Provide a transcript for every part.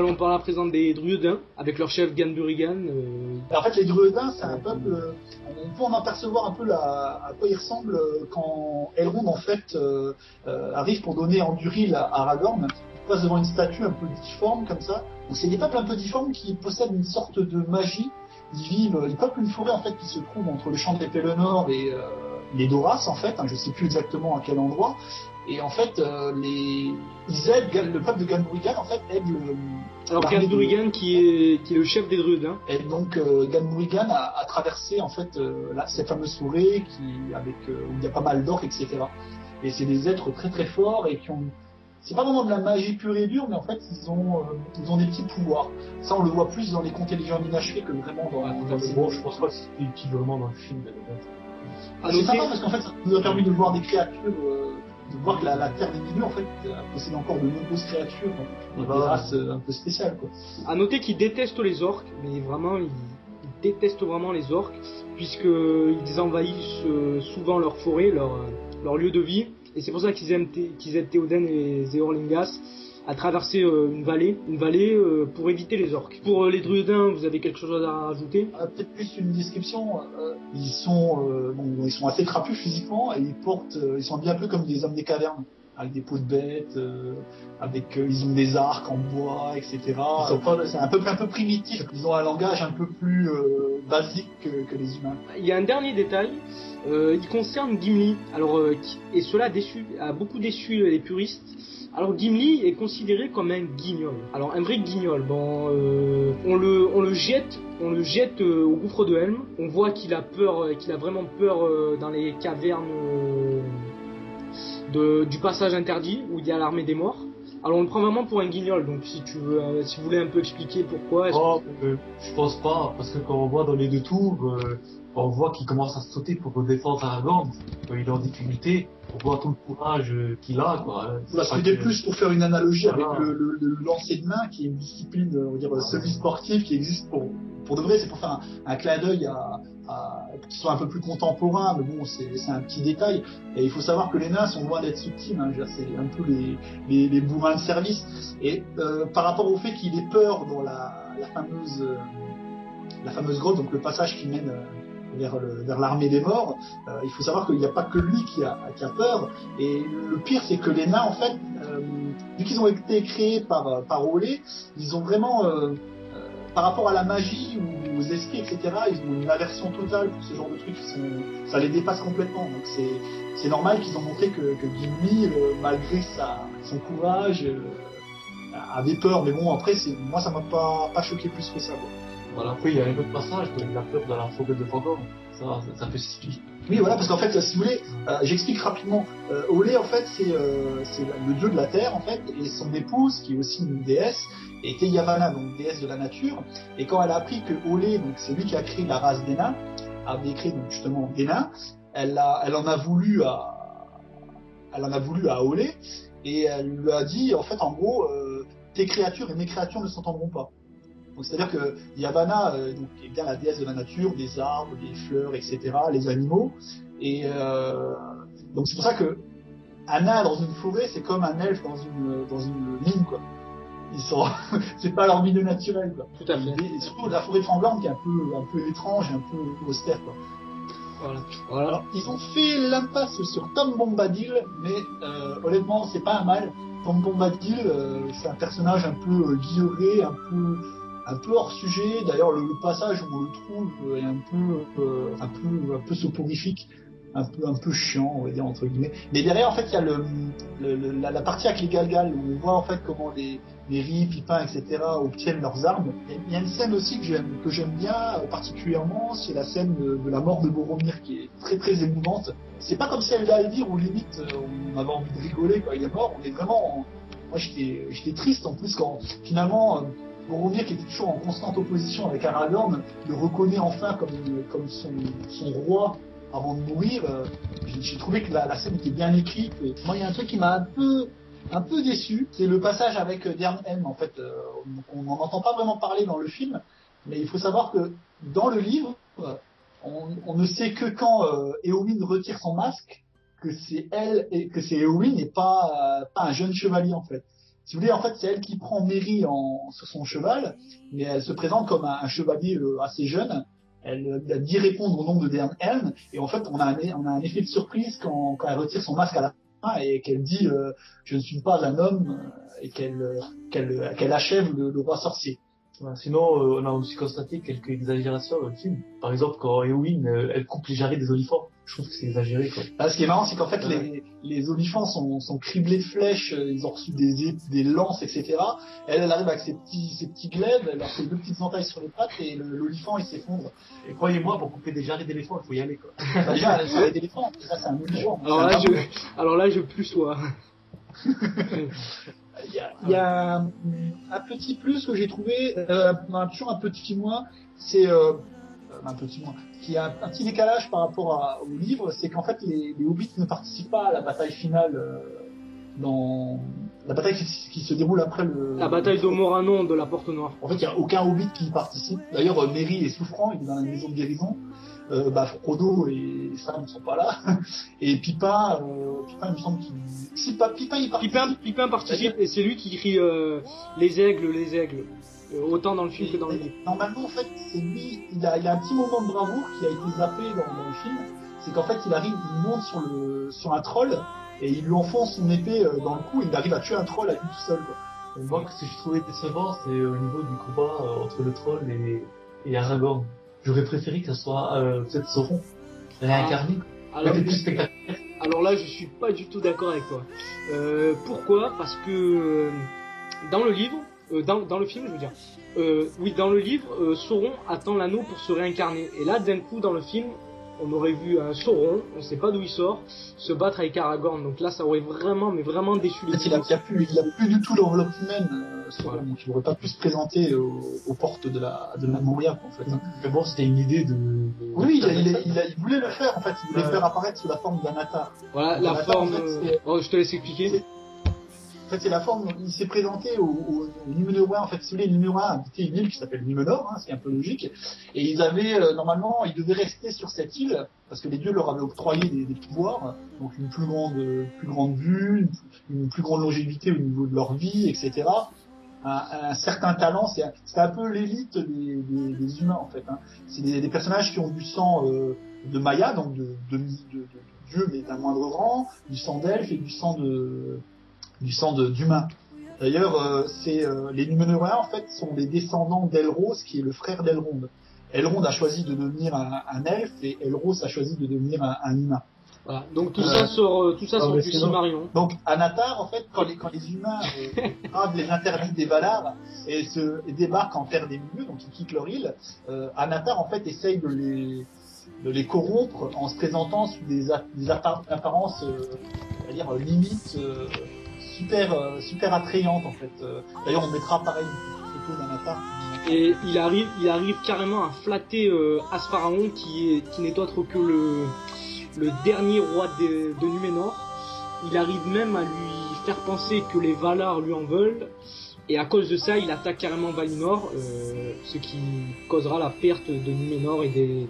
On parle à présent des Druidins, avec leur chef Ganburigan. En fait, les Druidins, c'est un peuple. On peut en apercevoir un peu à quoi ils ressemblent quand Elrond, en fait, arrive pour donner Anduril à Aragorn. Il passe devant une statue un peu difforme, comme ça. Donc, c'est des peuples un peu difformes qui possèdent une sorte de magie. Ils peuplent une forêt, en fait, qui se trouve entre le champ des Pelennor et les Doras, en fait. Je sais plus exactement à quel endroit. Et en fait, ils aident, le peuple de Ganburigan, en fait, aide Alors Ganburigan qui est le chef des Druides. Et donc Ganburigan a traversé en fait cette fameuse forêt où il y a pas mal d'orques, etc. Et c'est des êtres très très forts et qui ont. C'est pas vraiment de la magie pure et dure, mais en fait ils ont des petits pouvoirs. Ça on le voit plus dans les contes et légendes inachevées que vraiment dans le bon, je pense pas que c'est utile vraiment dans le film. C'est sympa parce qu'en fait ça nous a permis de voir des créatures. De voir que la Terre des Milieux, en fait, possède encore de nombreuses créatures, donc des races un peu spéciales, quoi. À noter qu'ils détestent les orques, mais vraiment, ils détestent vraiment les orques, puisqu'ils envahissent souvent leur forêt, leur lieu de vie, et c'est pour ça qu'ils aident Théoden et les Eorlingas à traverser une vallée pour éviter les orques. Pour les Druidins, vous avez quelque chose à rajouter? Peut-être plus une description. Ils sont assez trapus physiquement et ils sont habillés un peu comme des hommes des cavernes, avec des peaux de bêtes, ils ont des arcs en bois, etc. C'est un peuple un peu primitif. Ils ont un langage un peu plus basique que les humains. Il y a un dernier détail. Il concerne Gimli. Alors, et cela a beaucoup déçu les puristes. Alors Gimli est considéré comme un guignol. Alors un vrai guignol. Bon, on le jette au gouffre de Helm. On voit qu'il a vraiment peur dans les cavernes du passage interdit où il y a l'armée des morts. Alors on le prend vraiment pour un guignol. Donc si vous voulez un peu expliquer pourquoi. Je pense pas, parce que quand on voit dans les deux tours, on voit qu'il commence à sauter pour défendre Aragorn, quand il est en difficulté. On voit tout le courage qu'il a, quoi. C'était plus pour faire une analogie avec le lancer de main, qui est une discipline, on va dire, semi-sportive qui existe pour de vrai. C'est pour faire un clin d'œil qui soit un peu plus contemporain, mais bon, c'est un petit détail. Et il faut savoir que les nains sont loin d'être subtils, c'est un peu les bourrins de service. Et par rapport au fait qu'il ait peur dans la fameuse grotte, donc le passage qui mène vers l'armée des morts, il faut savoir qu'il n'y a pas que lui qui a peur. Et le pire, c'est que les nains, en fait, vu qu'ils ont été créés par Olé, ils ont vraiment, par rapport à la magie ou aux esprits, etc., ils ont une aversion totale pour ce genre de trucs. Ça les dépasse complètement. Donc c'est normal qu'ils ont montré que Gimli, malgré son courage, avait peur. Mais bon, après, moi, ça m'a pas choqué plus que ça, quoi. Voilà, après, il y a un autre passage, il a peur dans la forêt de Fangorn. Ça peut s'expliquer. Oui, voilà, parce qu'en fait, si vous voulez, j'explique rapidement. Olé, en fait, c'est le dieu de la terre, en fait, et son épouse, qui est aussi une déesse, était Yavanna, donc déesse de la nature. Et quand elle a appris que Olé, donc c'est lui qui a créé la race des nains, avait créé donc justement des nains, elle en a voulu à Olé, et elle lui a dit, en fait, en gros, tes créatures et mes créatures ne s'entendront pas. Donc c'est-à-dire que Yavanna est bien la déesse de la nature, des arbres, des fleurs, etc., les animaux. Et donc c'est pour ça que un nain dans une forêt, c'est comme un elfe dans une mine, quoi. C'est pas leur milieu naturel, quoi. Tout à fait. Et surtout la forêt tremblante qui est un peu étrange, un peu austère, quoi. Voilà. Alors ils ont fait l'impasse sur Tom Bombadil, mais honnêtement c'est pas un mal. Tom Bombadil, c'est un personnage un peu guilleré, un peu hors sujet. D'ailleurs, le passage où on le trouve est un peu soporifique, un peu chiant, on va dire, entre guillemets. Mais derrière, en fait, il y a la partie avec les Galgal, où on voit en fait comment les Ris, Pipin, etc. obtiennent leurs armes. Il y a une scène aussi que j'aime bien particulièrement, c'est la scène de la mort de Boromir, qui est très très émouvante. C'est pas comme celle d'Aldir où limite on avait envie de rigoler quand il est mort. On est vraiment, moi j'étais triste en plus quand finalement Boromir, qui était toujours en constante opposition avec Aragorn, le reconnaît enfin comme son roi avant de mourir. J'ai trouvé que la scène était bien écrite. Et moi, il y a un truc qui m'a un peu déçu, c'est le passage avec Dernhelm. En fait, on n'en entend pas vraiment parler dans le film, mais il faut savoir que dans le livre, on ne sait que quand Éowyn retire son masque, que c'est elle et que c'est Éowyn et pas un jeune chevalier, en fait. si vous voulez, en fait, c'est elle qui prend Merry sur son cheval, mais elle se présente comme un chevalier assez jeune. Elle a dit répondre au nom de Dan Helm, et en fait, on a un effet de surprise quand elle retire son masque à la fin et qu'elle dit je ne suis pas un homme et qu'elle achève le roi sorcier. Ouais, sinon, on a aussi constaté quelques exagérations dans le film. Par exemple, quand Eowyn, elle coupe les jarrets des olifants. Je trouve que c'est exagéré, quoi. Ah, ce qui est marrant, c'est qu'en fait, les olifants sont criblés de flèches, ils ont reçu des lances, etc. Elle arrive avec ses petits glaives, elle leur fait 2 petites entailles sur les pattes et l'olifant, il s'effondre. Et croyez-moi, pour couper des jarrets d'éléphants, il faut y aller, quoi. Bah, déjà, elle jarret d'éléphant, ça, c'est un olifant. Alors là, je plus sois. Il y a un petit plus que j'ai trouvé, toujours un petit moins, c'est un petit moins. Il y a un petit décalage par rapport au livre, c'est qu'en fait les hobbits ne participent pas à la bataille finale dans la bataille qui se déroule après la bataille d'Omoranon de la Porte Noire. En fait, il y a aucun hobbit qui participe. D'ailleurs, Merry est souffrant, il est dans la maison de guérison. Frodo et Sam ne sont pas là. Et Pipin, il me semble qu'il... Si, Pipin, il participe. Pipin participe et c'est lui qui crie les aigles. Autant dans le film que dans le livre. Normalement, en fait, c'est lui, il a un petit moment de bravoure qui a été zappé dans le film. C'est qu'en fait, il monte sur un troll et il lui enfonce son épée dans le cou et il arrive à tuer un troll à lui tout seul, quoi. Moi, ce que je trouvais décevant, c'est au niveau du combat entre le troll et Aragorn. J'aurais préféré que ça soit peut-être Sauron réincarné. Plus spectaculaire. Alors là, je suis pas du tout d'accord avec toi. Pourquoi ? Parce que dans le livre, dans le film, je veux dire, dans le livre, Sauron attend l'anneau pour se réincarner. Et là, d'un coup, dans le film, on aurait vu un Sauron, on sait pas d'où il sort, se battre avec Aragorn. Donc là, ça aurait vraiment déçu les gens. Il a plus du tout l'enveloppe humaine, Sauron. Donc il aurait pas pu se présenter aux portes de la Moria, en fait. Mais bon, c'était une idée de... Oui, il voulait le faire, en fait. Il voulait faire apparaître sous la forme d'un Anatar. Voilà, la forme... je te laisse expliquer. En fait, c'est la forme, il s'est présenté aux Númenórois. En fait, si vous voulez, les Númenórois habitaient une île qui s'appelle Númenor, c'est un peu logique. Et ils avaient, normalement, ils devaient rester sur cette île, parce que les dieux leur avaient octroyé des pouvoirs, donc une plus grande vue, une plus grande longévité au niveau de leur vie, etc. Un certain talent, c'est un peu l'élite des humains, en fait. C'est des personnages qui ont du sang de Maya, donc de dieux, mais d'un moindre rang, du sang d'elfe et du sang d'humains. D'ailleurs, les Númenóriens, en fait, sont les descendants d'Elros, qui est le frère d'Elrond. Elrond a choisi de devenir un elfe et Elros a choisi de devenir un humain. Voilà. Donc tout ça sort du Silmarillion. Donc Anatar, en fait, quand les humains bravent les interdits des Valar et débarquent en terre des milieux, donc ils quittent leur île, Anatar, en fait, essaye de les corrompre en se présentant sous des apparences, limite super attrayante, en fait. D'ailleurs, on mettra pareil une photo d'Anatar. Et il arrive carrément à flatter Aspharaon qui n'est autre que le dernier roi de Númenor. Il arrive même à lui faire penser que les Valar lui en veulent. Et à cause de ça, il attaque carrément Valinor, ce qui causera la perte de Númenor et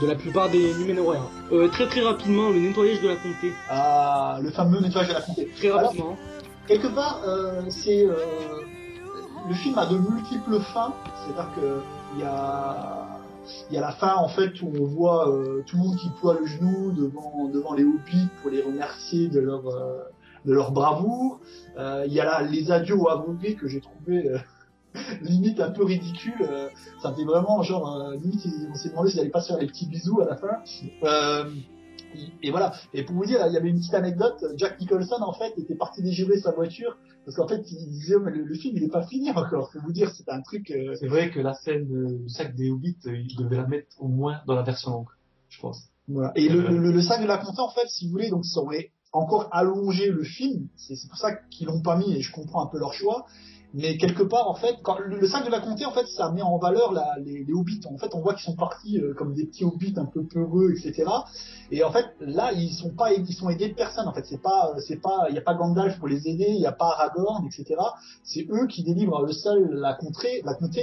de la plupart des Númenoriens. Très rapidement, le nettoyage de la comté. Ah, le fameux nettoyage de la comté. Très rapidement. Alors, quelque part, le film a de multiples fins. C'est-à-dire que il y a la fin, en fait, où on voit tout le monde qui ploie le genou devant les hobbits pour les remercier de leur bravoure. Il y a les adieux aveuglés que j'ai trouvé limite un peu ridicule. Ça fait vraiment genre limite on s'est demandé s'ils allaient pas se faire les petits bisous à la fin. Et voilà. Et pour vous dire, il y avait une petite anecdote. Jack Nicholson, en fait, était parti dégirer sa voiture parce qu'en fait, il disait mais le film il est pas fini encore. Faut vous dire, c'est un truc. C'est vrai que la scène du sac des Hobbits, il devait la mettre au moins dans la version longue, je pense. Voilà. Et le sac de la comté, en fait, si vous voulez, donc ça aurait encore allongé le film. C'est pour ça qu'ils l'ont pas mis et je comprends un peu leur choix. Mais quelque part, en fait, quand le sac de la comté, en fait, ça met en valeur les hobbits. En fait, on voit qu'ils sont partis comme des petits hobbits un peu peureux, etc. Et en fait, là, ils sont aidés de personne. En fait, il y a pas Gandalf pour les aider, il y a pas Aragorn, etc. C'est eux qui délivrent la comté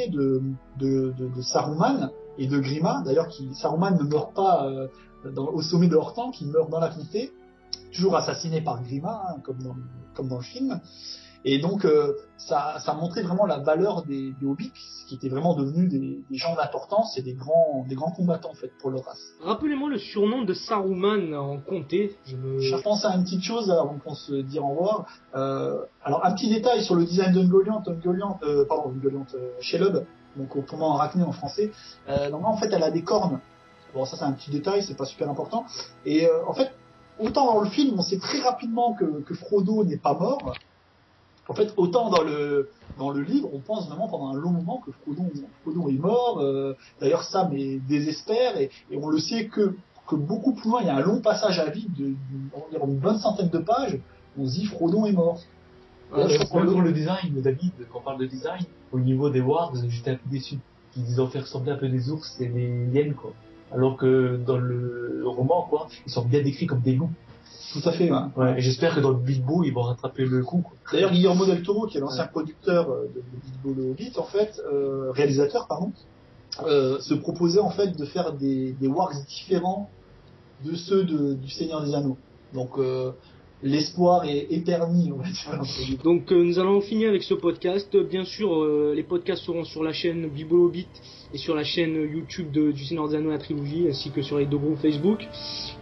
de Saruman et de Grima. D'ailleurs, Saruman ne meurt pas au sommet de Hortan, qui meurt dans la comté, toujours assassiné par Grima, comme dans le film. Et donc ça montrait vraiment la valeur des hobbits, qui étaient vraiment devenus des gens d'importance et des grands combattants en fait pour leur race. Rappelez-moi le surnom de Saruman en comté. Je pense à une petite chose avant qu'on se dise au revoir. Alors un petit détail sur le design d'Ungoliant, Shelob, donc autrement Arachné en français. Donc en fait elle a des cornes. Bon ça c'est un petit détail, c'est pas super important. Et en fait autant dans le film on sait très rapidement que Frodo n'est pas mort. En fait, autant dans le livre, on pense vraiment pendant un long moment que Frodo est mort. D'ailleurs, Sam désespère et on le sait que beaucoup plus loin, il y a un long passage à vide d'environ une bonne centaine de pages. On se dit Frodo est mort. Pour le design, David, quand on parle de design, au niveau des wargs, j'étais un peu déçu. Ils ont fait ressembler un peu des ours et des hyènes, quoi. Alors que dans le roman, quoi, ils sont bien décrits comme des loups. Tout à fait, ouais. Ouais, et j'espère que dans le Bilbo, ils vont rattraper le coup, quoi. D'ailleurs, Guillermo del Toro, qui est l'ancien producteur de Bilbo le Hobbit, en fait, réalisateur, pardon, se proposait en fait de faire des wargs différents de ceux du Seigneur des Anneaux. Donc, l'espoir est permis, on va dire. Donc, nous allons finir avec ce podcast. Bien sûr, les podcasts seront sur la chaîne Bilbo le Hobbit et sur la chaîne YouTube du Seigneur des Anneaux la trilogie, ainsi que sur les deux groupes Facebook.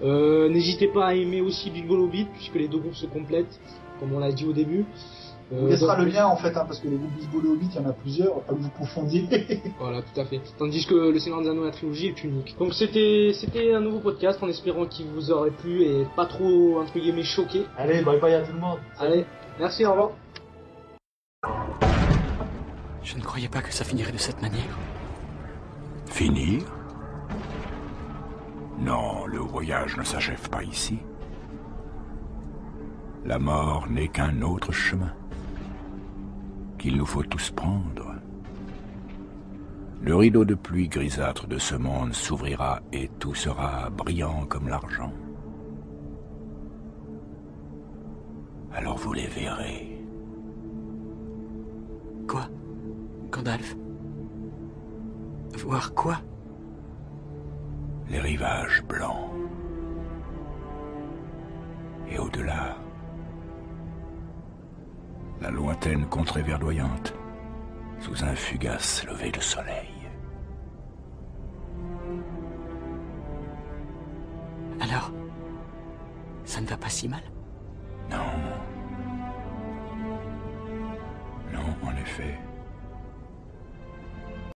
N'hésitez pas à aimer aussi Bilbo le Hobbit, puisque les deux groupes se complètent, comme on l'a dit au début. On laissera le lien en fait, parce que les groupes Bilbo le Hobbit, il y en a plusieurs, pas que vous confondiez. Voilà, tout à fait. Tandis que le Seigneur des Anneaux la trilogie est unique. Donc c'était un nouveau podcast en espérant qu'il vous aurait plu et pas trop, entre guillemets, choqué. Allez, bye bye à tout le monde. Allez, merci, au revoir. Je ne croyais pas que ça finirait de cette manière. Finir? Non, le voyage ne s'achève pas ici. La mort n'est qu'un autre chemin qu'il nous faut tous prendre. Le rideau de pluie grisâtre de ce monde s'ouvrira et tout sera brillant comme l'argent. Alors vous les verrez. Quoi, Gandalf? Voir quoi? Les rivages blancs. Et au-delà, la lointaine contrée verdoyante, sous un fugace lever de soleil. Alors, ça ne va pas si mal? Non. Non, en effet.